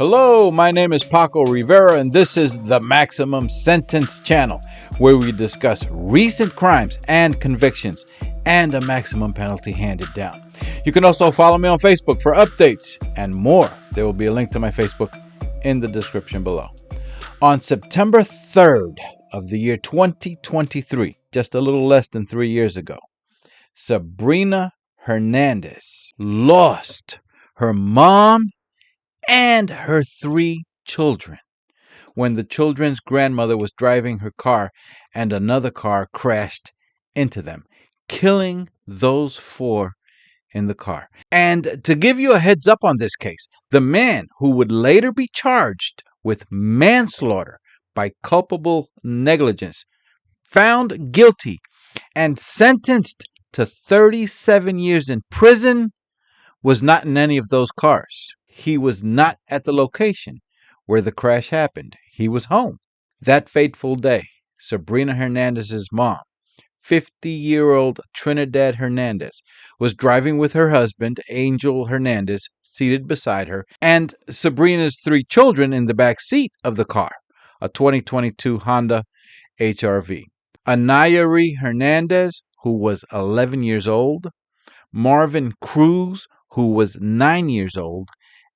Hello, my name is Paco Rivera, and this is the Maximum Sentence channel, where we discuss recent crimes and convictions and a maximum penalty handed down. You can also follow me on Facebook for updates and more. There will be a link to my Facebook in the description below. On September 3rd of the year 2023, just a little less than 3 years ago, Sabrina Hernandez lost her mom and her 3 children when the children's grandmother was driving her car and another car crashed into them, killing those 4 in the car. And to give you a heads up on this case, the man who would later be charged with manslaughter by culpable negligence, found guilty and sentenced to 37 years in prison, was not in any of those cars. He was not at the location where the crash happened. He was home. That fateful day, Sabrina Hernandez's mom, 50-year-old Trinidad Hernandez, was driving with her husband, Angel Hernandez, seated beside her, and Sabrina's 3 children in the back seat of the car, a 2022 Honda HR-V. Anayari Hernandez, who was 11 years old, Marvin Cruz, who was 9 years old,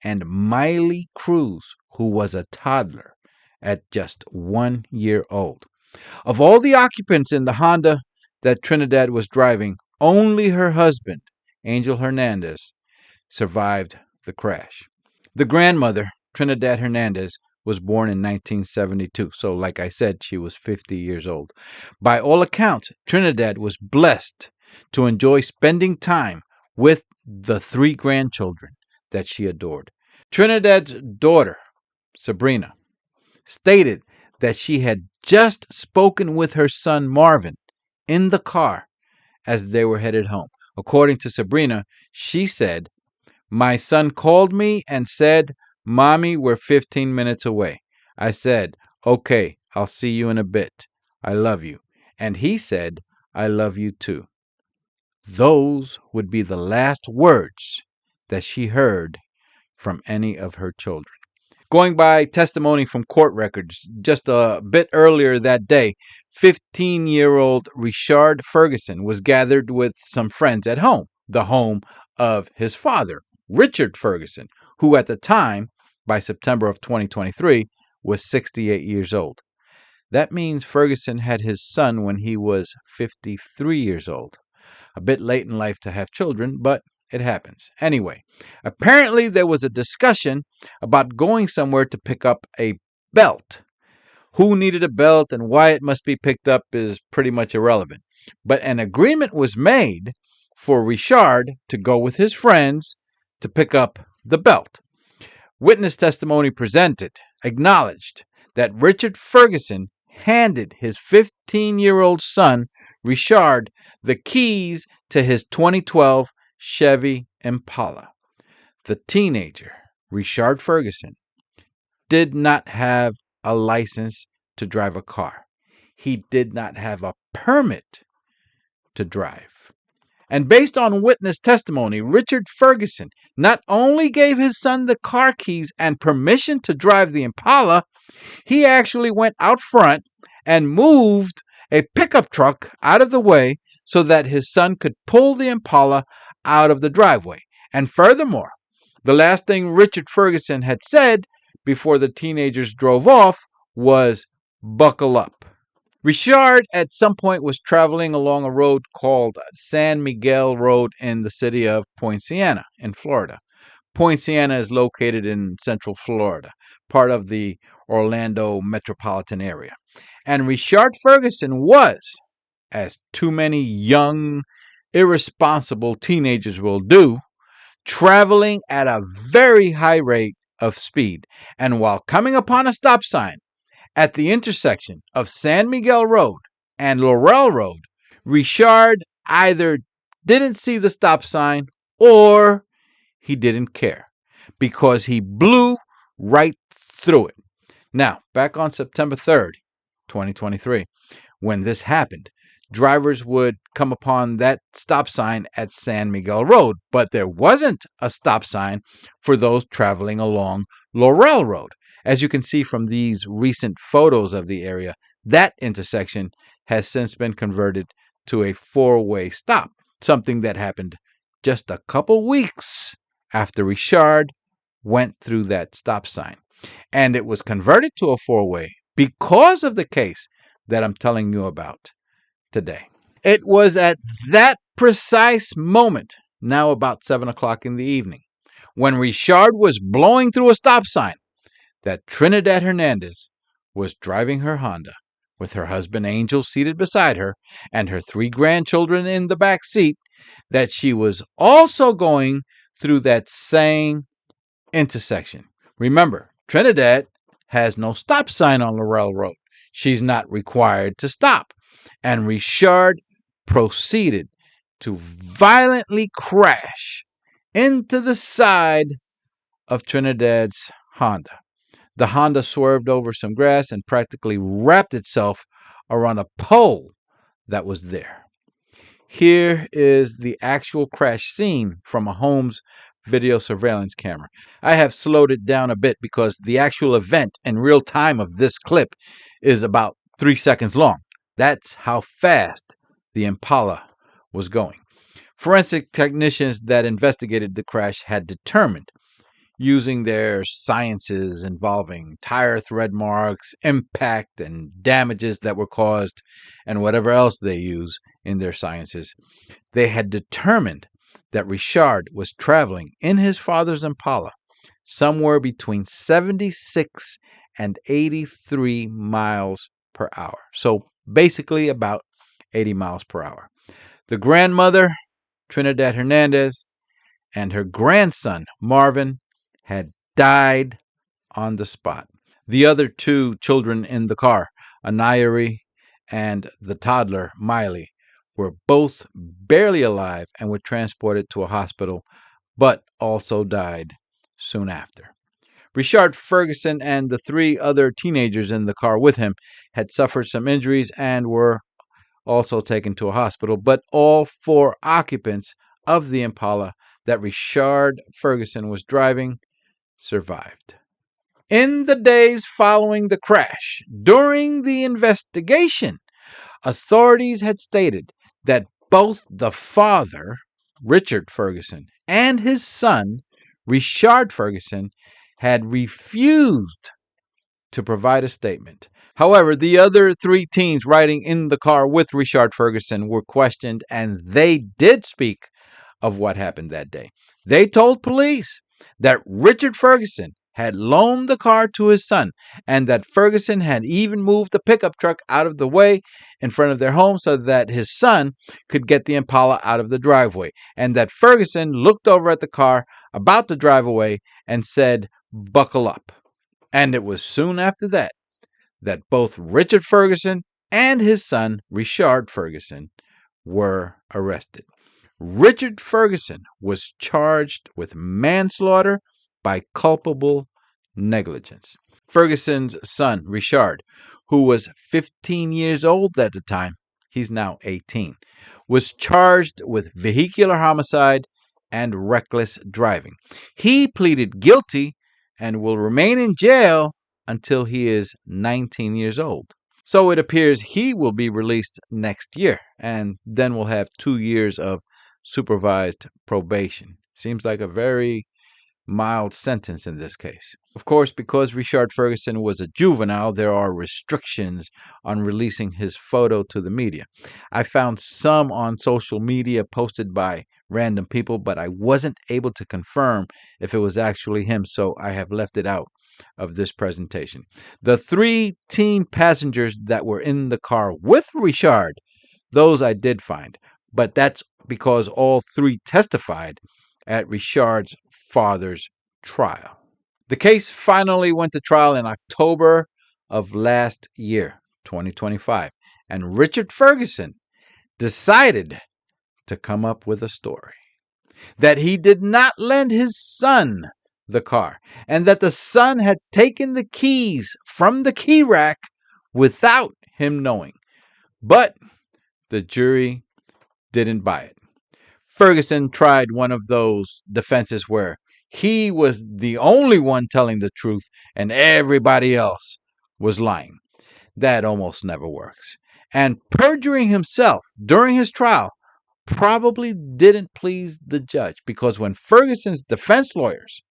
and Miley Cruz, who was a toddler at just 1 year old. Of all the occupants in the Honda that Trinidad was driving, only her husband, Angel Hernandez, survived the crash. The grandmother, Trinidad Hernandez, was born in 1972, so like I said, she was 50 years old. By all accounts, Trinidad was blessed to enjoy spending time with the 3 grandchildren that she adored. Trinidad's daughter, Sabrina, stated that she had just spoken with her son Marvin in the car as they were headed home. According to Sabrina, she said, "My son called me and said, 'Mommy, we're 15 minutes away.' I said, 'Okay, I'll see you in a bit. I love you.' And he said, 'I love you too.'" Those would be the last words that she heard from any of her children. Going by testimony from court records, just a bit earlier that day, 15-year-old Richard Ferguson was gathered with some friends at home, the home of his father, Richard Ferguson, who at the time, by September of 2023, was 68 years old. That means Ferguson had his son when he was 53 years old. A bit late in life to have children, but it happens. Anyway, apparently there was a discussion about going somewhere to pick up a belt. Who needed a belt and why it must be picked up is pretty much irrelevant. But an agreement was made for Richard to go with his friends to pick up the belt. Witness testimony presented acknowledged that Richard Ferguson handed his 15-year-old son, Richard, the keys to his 2012 Chevy Impala. The teenager, Richard Ferguson, did not have a license to drive a car. He did not have a permit to drive. And based on witness testimony, Richard Ferguson not only gave his son the car keys and permission to drive the Impala, he actually went out front and moved a pickup truck out of the way so that his son could pull the Impala out of the driveway. And furthermore, the last thing Richard Ferguson had said before the teenagers drove off was, "Buckle up." Richard at some point was traveling along a road called San Miguel Road in the city of Point Siena in Florida. Point Siena is located in central Florida, part of the Orlando metropolitan area. And Richard Ferguson was, as too many young, irresponsible teenagers will do, traveling at a very high rate of speed. And while coming upon a stop sign at the intersection of San Miguel Road and Laurel Road, Richard either didn't see the stop sign or he didn't care because he blew right through it. Now, back on September 3rd, 2023, when this happened, drivers would come upon that stop sign at San Miguel Road, but there wasn't a stop sign for those traveling along Laurel Road. As you can see from these recent photos of the area, that intersection has since been converted to a four-way stop, something that happened just a couple weeks after Richard went through that stop sign. And it was converted to a four-way because of the case that I'm telling you about today. It was at that precise moment, now about 7 o'clock in the evening, when Richard was blowing through a stop sign, that Trinidad Hernandez was driving her Honda with her husband Angel seated beside her and her three grandchildren in the back seat, that she was also going through that same intersection. Remember, Trinidad has no stop sign on Laurel Road. She's not required to stop. And Richard proceeded to violently crash into the side of Trinidad's Honda. The Honda swerved over some grass and practically wrapped itself around a pole that was there. Here is the actual crash scene from a home's video surveillance camera. I have slowed it down a bit because the actual event in real time of this clip is about 3 seconds long. That's how fast the Impala was going. Forensic technicians that investigated the crash had determined, using their sciences involving tire thread marks, impact, and damages that were caused, and whatever else they use in their sciences, they had determined that Richard was traveling in his father's Impala somewhere between 76 and 83 miles per hour. So basically about 80 miles per hour. The grandmother, Trinidad Hernandez, and her grandson, Marvin, had died on the spot. The other two children in the car, Anayari and the toddler, Miley, were both barely alive and were transported to a hospital, but also died soon after. Richard Ferguson and the three other teenagers in the car with him had suffered some injuries and were also taken to a hospital, but all four occupants of the Impala that Richard Ferguson was driving survived. In the days following the crash, during the investigation, authorities had stated that both the father, Richard Ferguson, and his son, Richard Ferguson, had refused to provide a statement. However, the other three teens riding in the car with Richard Ferguson were questioned, and they did speak of what happened that day. They told police that Richard Ferguson had loaned the car to his son, and that Ferguson had even moved the pickup truck out of the way in front of their home so that his son could get the Impala out of the driveway, and that Ferguson looked over at the car about to drive away and said, "Buckle up." And it was soon after that that both Richard Ferguson and his son, Richard Ferguson, were arrested. Richard Ferguson was charged with manslaughter by culpable negligence. Ferguson's son, Richard, who was 15 years old at the time, he's now 18, was charged with vehicular homicide and reckless driving. He pleaded guilty and will remain in jail until he is 19 years old. So it appears he will be released next year, and then we'll have 2 years of supervised probation. Seems like a very mild sentence in this case. Of course, because Richard Ferguson was a juvenile, there are restrictions on releasing his photo to the media. I found some on social media posted by random people, but I wasn't able to confirm if it was actually him, so I have left it out of this presentation. The three teen passengers that were in the car with Richard, those I did find, but that's because all three testified at Richard's father's trial. The case finally went to trial in October of last year, 2025, and Richard Ferguson decided to come up with a story that he did not lend his son the car, and that the son had taken the keys from the key rack without him knowing. But The jury didn't buy it. Ferguson tried one of those defenses where he was the only one telling the truth and everybody else was lying. That almost never works. And perjuring himself during his trial probably didn't please the judge, because when Ferguson's defense lawyers,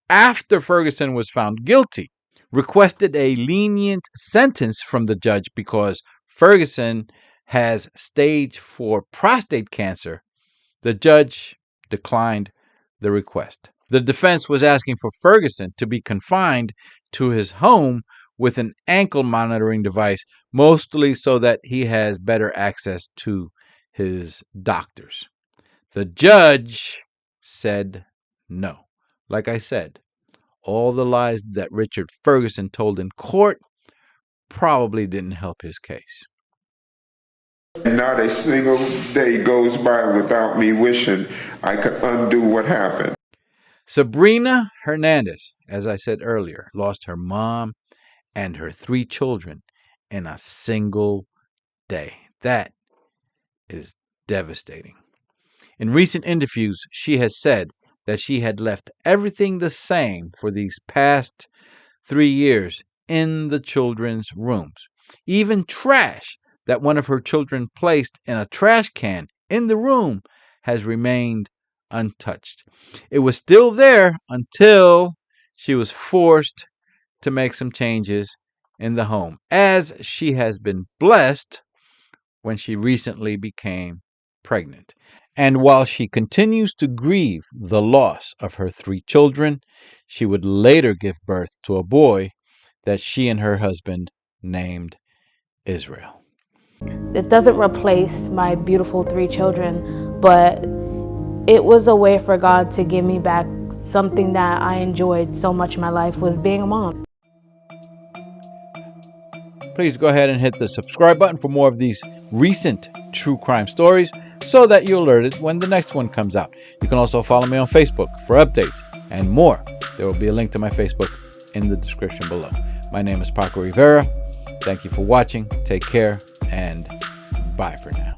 after Ferguson was found guilty, requested a lenient sentence from the judge because Ferguson has stage 4 prostate cancer, the judge declined the request. The defense was asking for Ferguson to be confined to his home with an ankle monitoring device, mostly so that he has better access to his doctors. The judge said no. Like I said, all the lies that Richard Ferguson told in court probably didn't help his case. And not a single day goes by without me wishing I could undo what happened. Sabrina Hernandez, as I said earlier, lost her mom and her 3 children in a single day. That is devastating. In recent interviews, she has said that she had left everything the same for these past 3 years in the children's rooms. Even trash that one of her children placed in a trash can in the room has remained untouched. It was still there until she was forced to make some changes in the home, as she has been blessed when she recently became pregnant. And while she continues to grieve the loss of her 3 children, she would later give birth to a boy that she and her husband named Israel. It doesn't replace my beautiful 3 children, but it was a way for God to give me back something that I enjoyed so much in my life, was being a mom. Please go ahead and hit the subscribe button for more of these recent true crime stories so that you're alerted when the next one comes out. You can also follow me on Facebook for updates and more. There will be a link to my Facebook in the description below. My name is Paco Rivera. Thank you for watching. Take care and bye for now.